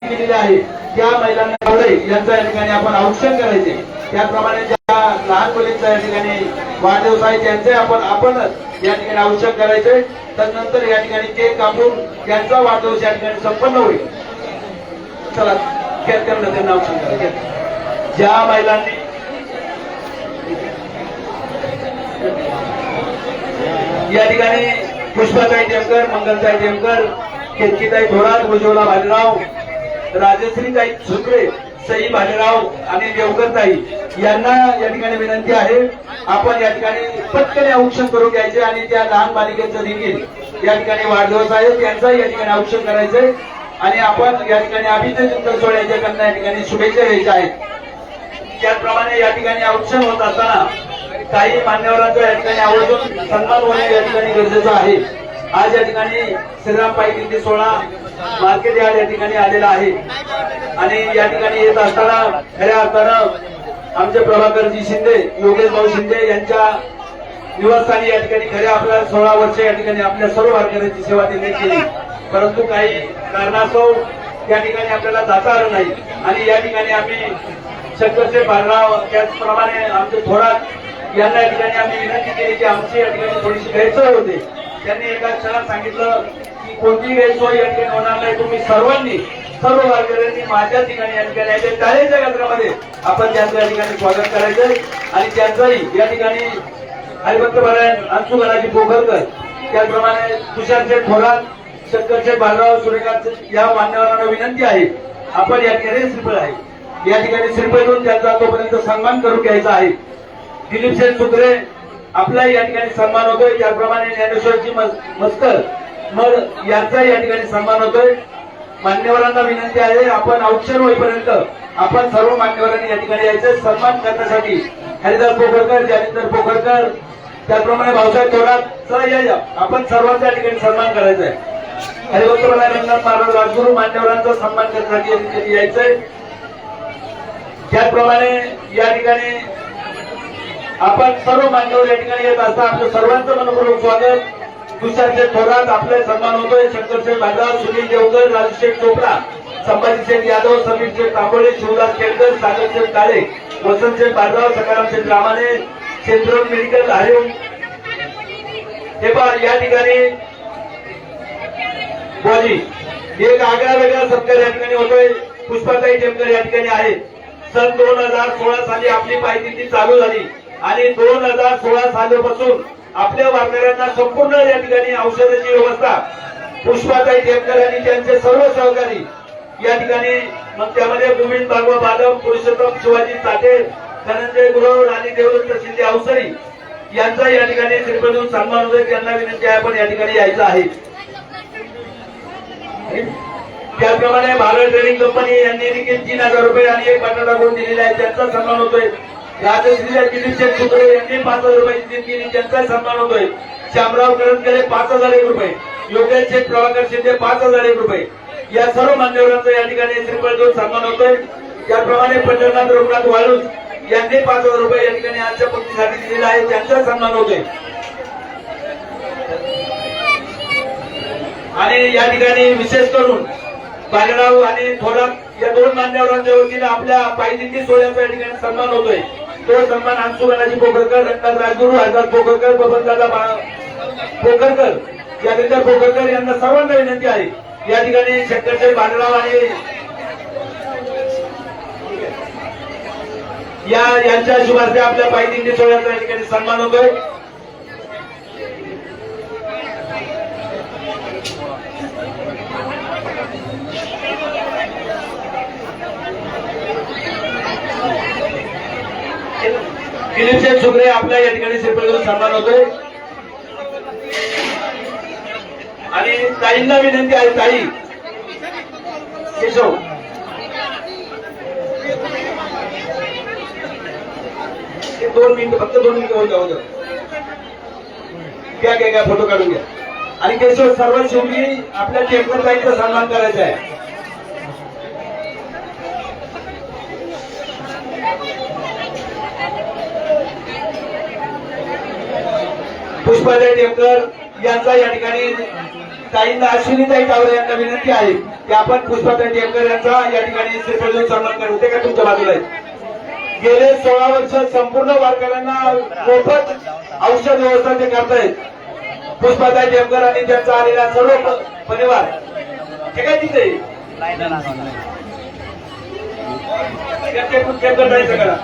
केलेले आहे त्या महिलांना यांचा या ठिकाणी आपण औक्षण करायचे। त्याप्रमाणे ज्या लहान मुलींचा या ठिकाणी वाढदिवस आहे त्यांचे आपण या ठिकाणी औक्षण करायचे। त्यानंतर या ठिकाणी केक कापून त्यांचा वाढदिवस या ठिकाणी संपन्न होईल। चला त्यांना औक्षण करायचे। ज्या महिलांनी या ठिकाणी पुष्पाताई टेमकर, मंगलताई टेमकर, केतकीताई थोरात, उज्ज्वला भालेराव, राजश्रीताई सुत्रे, सई भालेराव आणि देवकरताई यांना या ठिकाणी विनंती आहे आपण या ठिकाणी पटकन औक्षण करून घ्यायचे आणि त्या लहान बालिकेचं देखील या ठिकाणी वाढदिवस आहे त्यांचा या ठिकाणी औक्षण करायचंय आणि आपण या ठिकाणी अभिनंदन सोहळ्याच्या त्यांना या ठिकाणी शुभेच्छा द्यायच्या आहेत। त्याचप्रमाणे या ठिकाणी औक्षण होत असताना काही मान्यवरांचा या ठिकाणी आवर्जून सन्मान होणे या ठिकाणी गरजेचं आहे। आज या ठिकाणी श्रीराम पायी सोहळा मार्केट यार्ड या ठिकाणी आलेला आहे आणि या ठिकाणी येत असताना खऱ्या अर्थानं आमचे प्रभाकरजी शिंदे, योगेश भाऊ शिंदे यांच्या निवासस्थानी या ठिकाणी खऱ्या आपल्या 16 वर्ष या ठिकाणी आपल्या सर्व वारकऱ्यांची सेवा त्यांनी केली, परंतु काही कारणास्तव या ठिकाणी आपल्याला जाता आलं नाही आणि या ठिकाणी आम्ही शंकरचे बालराव त्याचप्रमाणे आमचे थोरात यांना या ठिकाणी आम्ही विनंती केली की आमची या ठिकाणी थोडीशी गैरसोय होते। त्यांनी एका क्षणात सांगितलं की कोणतीही गैरसोय या ठिकाणी होणार नाही, तुम्ही सर्व वारकऱ्यांनी माझ्या ठिकाणी या ठिकाणी टाळेच्या केंद्रामध्ये आपण त्यांचं या ठिकाणी स्वागत करायचंय आणि त्यांचंही या ठिकाणी हरिभक्त पारायण अंशुगणाजी पोखरकर, त्याचप्रमाणे तुषारशेठ थोरात, शंकरशेठ बालराव, सूर्यकांत या मान्यवरांना विनंती आहे आपण या ठिकाणी श्रीफळ आहे या ठिकाणी श्रीफळ देऊन त्यांचा तोपर्यंत सन्मान करून घ्यायचा आहे। दिलीप शेठ सुत्रे आपला या ठिकाणी सन्मान होतोय, त्याप्रमाणे ज्ञानेश्वरजी मस्कर मग यांचा या ठिकाणी सन्मान होतोय। मान्यवरांना विनंती आहे आपण औक्षण होईपर्यंत आपण सर्व मान्यवरांनी या ठिकाणी यायचं सन्मान करण्यासाठी हरिदास पोखरकर, जालिंदर पोखरकर, त्याचप्रमाणे भाऊसाहेब थोरात, चला या आपण सर्वांच्या ठिकाणी सन्मान करायचा आहे। हरिभक्त रंगनाथ महाराज राजगुरू मान्यवरांचा सन्मान करण्यासाठी यायचंय। त्याचप्रमाणे या ठिकाणी आपण सर्व मान्यवर या ठिकाणी येत असता आपलं सर्वांचं मनपूर्वक स्वागत। तुषारशेठ थोरात आपले सन्मान होतोय, शंकरशेठ बालराव, सुनील देवकर, राजशेठ चोपडा, संभाजीशेठ यादव, समीरशेठ तांबोळे, शिवदास केळकर, सागरशेठ काळे, वसंतशेठ बालराव, सकारामशेठ रामाने, सेंट्रल मेडिकल हरिओम। हे पहा या ठिकाणी बोली एक आगळा वेगळा सत्कार या ठिकाणी होतोय। पुष्पाताई टेमकर या ठिकाणी आहे। सन 2016 साली आपली पायदिंडी चालू झाली आणि 2016 सालापासून आपल्या वारकऱ्यांना संपूर्ण या ठिकाणी औषधाची व्यवस्था पुष्पाताई टेमकर आणि त्यांचे सर्व सहकारी या ठिकाणी, मग त्यामध्ये गोविंद भागवत बादम, पुरुषोत्तम शिवाजी ताटे, धनंजय गुरव, राणी देवदत्त शिंदे अवसरी यांचा या ठिकाणी श्रीफळ देऊन सन्मान होतोय। त्यांना विनंती आहे आपण या ठिकाणी यायचं आहे। त्याचप्रमाणे भारत ट्रेडिंग कंपनी यांनी देखील 3000 रुपये आणि एक बटाटा गोड दिलेला आहे, त्यांचा सन्मान होतोय। राजश्री दिलीप शेठ सुत्रे यांनी 5000 रुपयाची देणगी केली, त्यांचा सन्मान होतोय। श्यामराव करंजकरे 5001 रुपये, योगेश शेठ प्रभाकर शिंदे 5001 रुपये या सर्व मान्यवरांचा या ठिकाणी श्रीफळ देऊन सन्मान होतोय। त्याप्रमाणे पंढरनाथ रघुनाथ वाळूज यांनी 5000 रुपये या ठिकाणी आजच्या पंक्तीसाठी दिलेला आहे, त्यांचा सन्मान होतोय। आणि या ठिकाणी विशेष करून बालराव आणि थोरात या दोन मान्यवरांच्या वतीने आपल्या पायदिंडी सोहळ्याचा या ठिकाणी सन्मान होतोय। तो सन्मान अंशुगणाजी पोखरकर, रंगनाथ राजगुरू, हरदास पोखरकर, बबनदादा पोखरकर, जालिंदर पोखरकर यांना सर्वांना विनंती आहे या ठिकाणी शंकरशेठ बालराव आणि यांच्या शुभार्थे आपल्या पायदिंडी सोहळ्याचा या ठिकाणी सन्मान होतोय। दिलीप शेठ सुत्रे आपल्या या ठिकाणी श्रीफळ देऊन सन्मान होतोय आणि ताईंना विनंती आहे, ताई केशव हे 2 मिनिट फक्त 2 मिनिट होऊ द्या, घ्या फोटो काढून घ्या आणि केशव सर्व शेवटी आपल्या टेम्पर ताईंचा सन्मान करायचा आहे। पुष्पाताई टेमकर यांचा या ठिकाणी ताईंना अश्विनीताई टावरे यांना विनंती आहे की आपण पुष्पाताई टेमकर यांचा या ठिकाणी श्रीफळ सन्मान करू. ते का तुमच्या बाजूला आहे? गेले 16 वर्ष संपूर्ण वारकऱ्यांना मोफत औषध व्यवस्था ते करतायत. पुष्पाताई टेमकर आणि त्यांचा आलेला सर्व परिवार. ठीक आहे तिथे टेमकर जायचं करा.